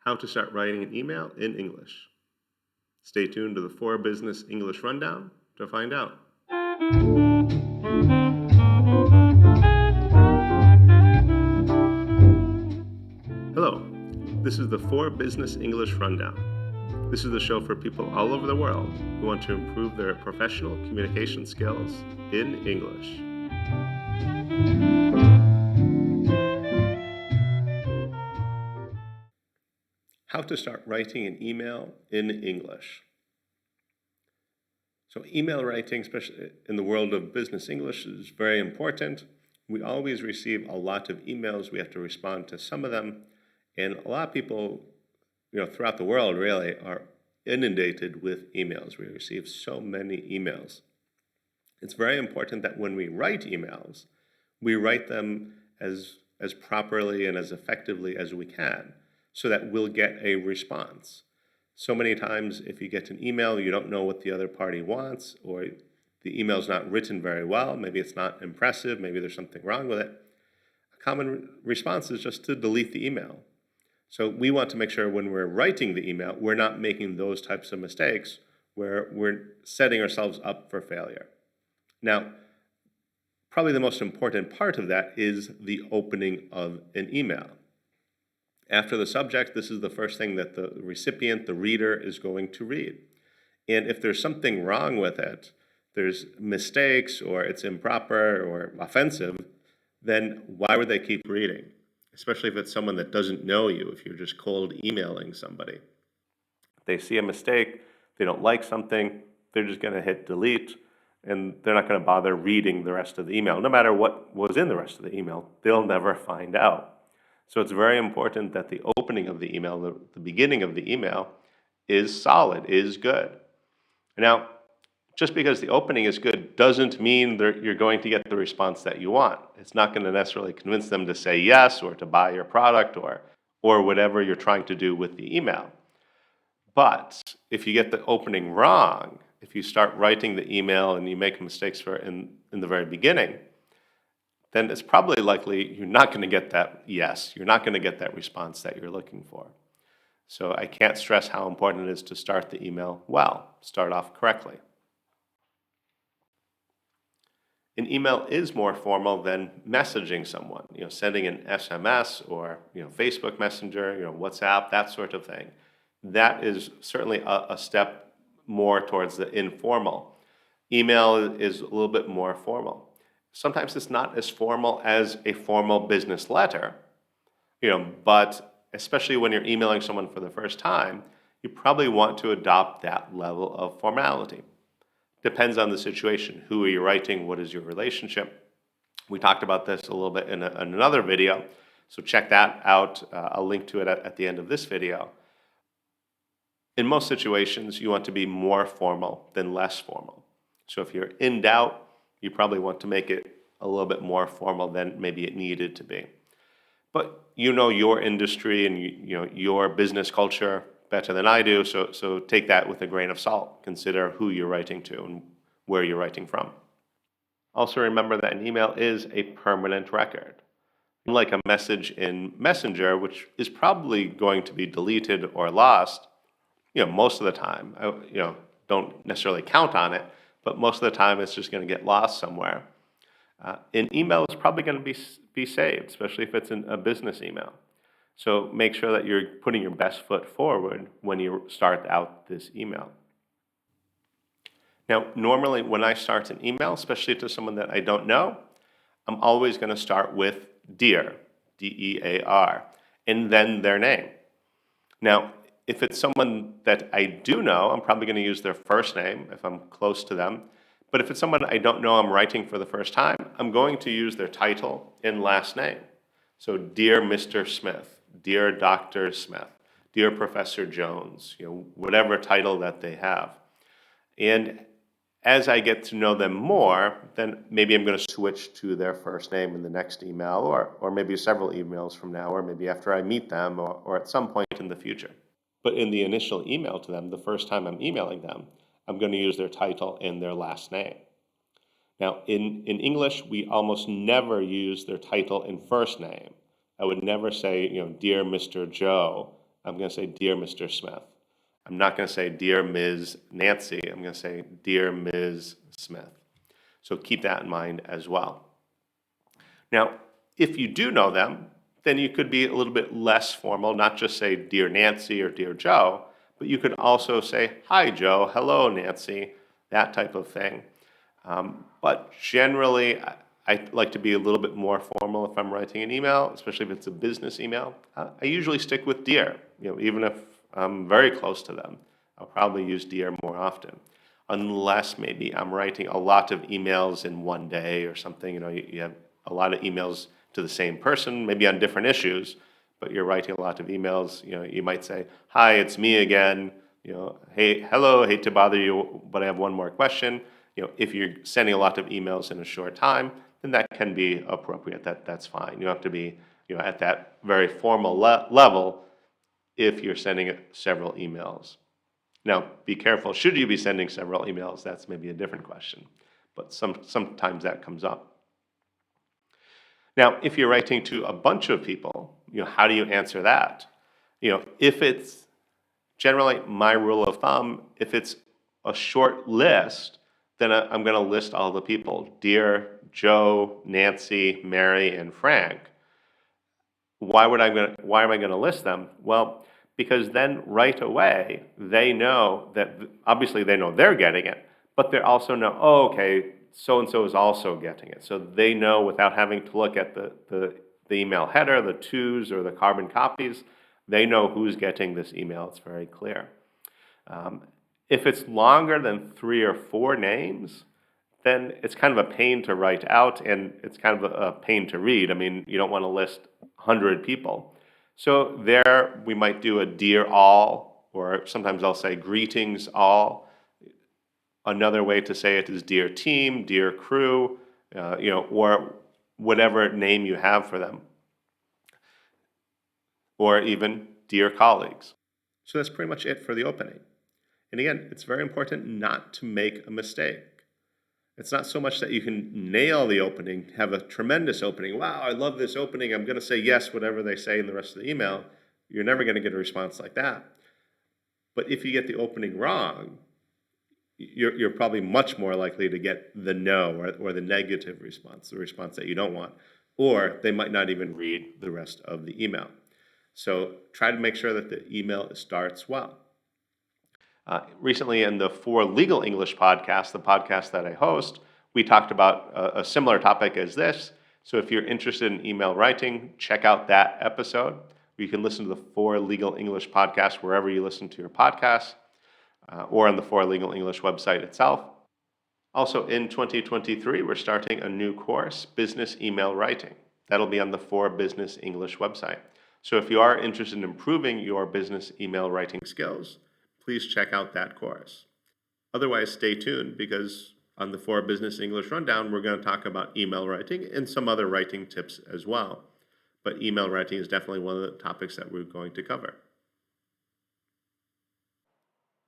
How to start writing an email in English. Stay tuned to the 4 Business English Rundown to find out. Hello, this is the 4 Business English Rundown. This is the show for people all over the world who want to improve their professional communication skills in English. How to start writing an email in English. So email writing, especially in the world of business English, is very important. We always receive a lot of emails. We have to respond to some of them. And a lot of people, throughout the world really are inundated with emails. We receive so many emails. It's very important that when we write emails, we write them as properly and as effectively as we can so that we'll get a response. So many times if you get an email, you don't know what the other party wants, or the email's not written very well, maybe it's not impressive, maybe there's something wrong with it. A common response is just to delete the email. So we want to make sure when we're writing the email, we're not making those types of mistakes where we're setting ourselves up for failure. Now, probably the most important part of that is the opening of an email. After the subject, this is the first thing that the recipient, the reader, is going to read. And if there's something wrong with it, there's mistakes or it's improper or offensive, then why would they keep reading? Especially if it's someone that doesn't know you, if you're just cold emailing somebody. If they see a mistake, they don't like something, they're just going to hit delete, and they're not going to bother reading the rest of the email. No matter what was in the rest of the email, they'll never find out. So it's very important that the opening of the email, the beginning of the email, is solid, is good. Now, just because the opening is good doesn't mean that you're going to get the response that you want. It's not going to necessarily convince them to say yes or to buy your product or whatever you're trying to do with the email. But if you get the opening wrong, if you start writing the email and you make mistakes in the very beginning, then it's probably likely you're not going to get that yes, you're not going to get that response that you're looking for. So I can't stress how important it is to start the email well, start off correctly. An email is more formal than messaging someone, sending an SMS or Facebook Messenger, WhatsApp, that sort of thing. That is certainly a step more towards the informal. Email is a little bit more formal. Sometimes it's not as formal as a formal business letter, but especially when you're emailing someone for the first time, you probably want to adopt that level of formality. Depends on the situation. Who are you writing? What is your relationship? We talked about this a little bit in another video, so check that out. I'll link to it at the end of this video. In most situations, you want to be more formal than less formal. So if you're in doubt, you probably want to make it a little bit more formal than maybe it needed to be. But your industry and your business culture better than I do, so take that with a grain of salt. Consider who you're writing to and where you're writing from. Also remember that an email is a permanent record. Unlike a message in Messenger, which is probably going to be deleted or lost, most of the time, don't necessarily count on it, but most of the time it's just going to get lost somewhere. An email is probably going to be saved, especially if it's a business email. So make sure that you're putting your best foot forward when you start out this email. Now, normally when I start an email, especially to someone that I don't know, I'm always going to start with dear, D-E-A-R, and then their name. Now, if it's someone that I do know, I'm probably going to use their first name if I'm close to them. But if it's someone I don't know I'm writing for the first time, I'm going to use their title and last name. So, dear Mr. Smith, dear Dr. Smith, dear Professor Jones, whatever title that they have. And as I get to know them more, then maybe I'm going to switch to their first name in the next email, or maybe several emails from now, or maybe after I meet them, or at some point in the future. But in the initial email to them, the first time I'm emailing them, I'm going to use their title and their last name. Now, in English, we almost never use their title and first name. I would never say, dear Mr. Joe, I'm going to say, Dear Mr. Smith. I'm not going to say, Dear Ms. Nancy. I'm going to say, Dear Ms. Smith. So keep that in mind as well. Now, if you do know them, then you could be a little bit less formal, not just say, Dear Nancy or Dear Joe, but you could also say, Hi, Joe. Hello, Nancy. That type of thing. But generally, I like to be a little bit more formal if I'm writing an email, especially if it's a business email. I usually stick with Dear, even if I'm very close to them. I'll probably use Dear more often, unless maybe I'm writing a lot of emails in one day or something. You have a lot of emails to the same person, maybe on different issues, but you're writing a lot of emails. You might say, Hi, it's me again. Hey, hello, hate to bother you, but I have one more question. If you're sending a lot of emails in a short time, then that can be appropriate. That's fine. You don't have to be at that very formal level if you're sending several emails. Now, be careful. Should you be sending several emails? That's maybe a different question, but sometimes that comes up. Now, if you're writing to a bunch of people, how do you answer that? If it's generally my rule of thumb, if it's a short list, then I'm going to list all the people. Dear Joe, Nancy, Mary, and Frank. Why am I going to list them? Well, because then right away they know that, obviously they know they're getting it, but they also know, okay, so-and-so is also getting it. So they know without having to look at the email header, the twos or the carbon copies, they know who's getting this email. It's very clear. If it's longer than 3 or 4 names, then it's kind of a pain to write out and it's kind of a pain to read. I mean, you don't want to list 100 people. So there we might do a Dear All, or sometimes I'll say Greetings All. Another way to say it is Dear Team, Dear Crew, or whatever name you have for them. Or even Dear Colleagues. So that's pretty much it for the opening. And again, it's very important not to make a mistake. It's not so much that you can nail the opening, have a tremendous opening. Wow, I love this opening. I'm going to say yes, whatever they say in the rest of the email. You're never going to get a response like that. But if you get the opening wrong, you're probably much more likely to get the no or the negative response, the response that you don't want. Or they might not even read the rest of the email. So try to make sure that the email starts well. Recently in the For Legal English podcast, the podcast that I host, we talked about a similar topic as this. So if you're interested in email writing, check out that episode. You can listen to the For Legal English podcast wherever you listen to your podcasts, or on the For Legal English website itself. Also in 2023, we're starting a new course, Business Email Writing. That'll be on the For Business English website. So if you are interested in improving your business email writing skills, please check out that course. Otherwise, stay tuned because on the For Business English Rundown, we're going to talk about email writing and some other writing tips as well. But email writing is definitely one of the topics that we're going to cover.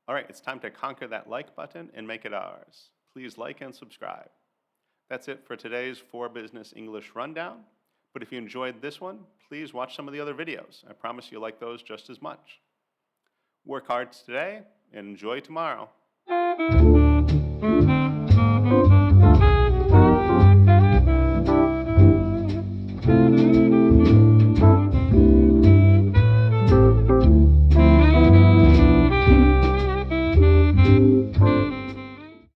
All right, it's time to conquer that like button and make it ours. Please like and subscribe. That's it for today's For Business English Rundown. But if you enjoyed this one, please watch some of the other videos. I promise you'll like those just as much. Work hard today and enjoy tomorrow.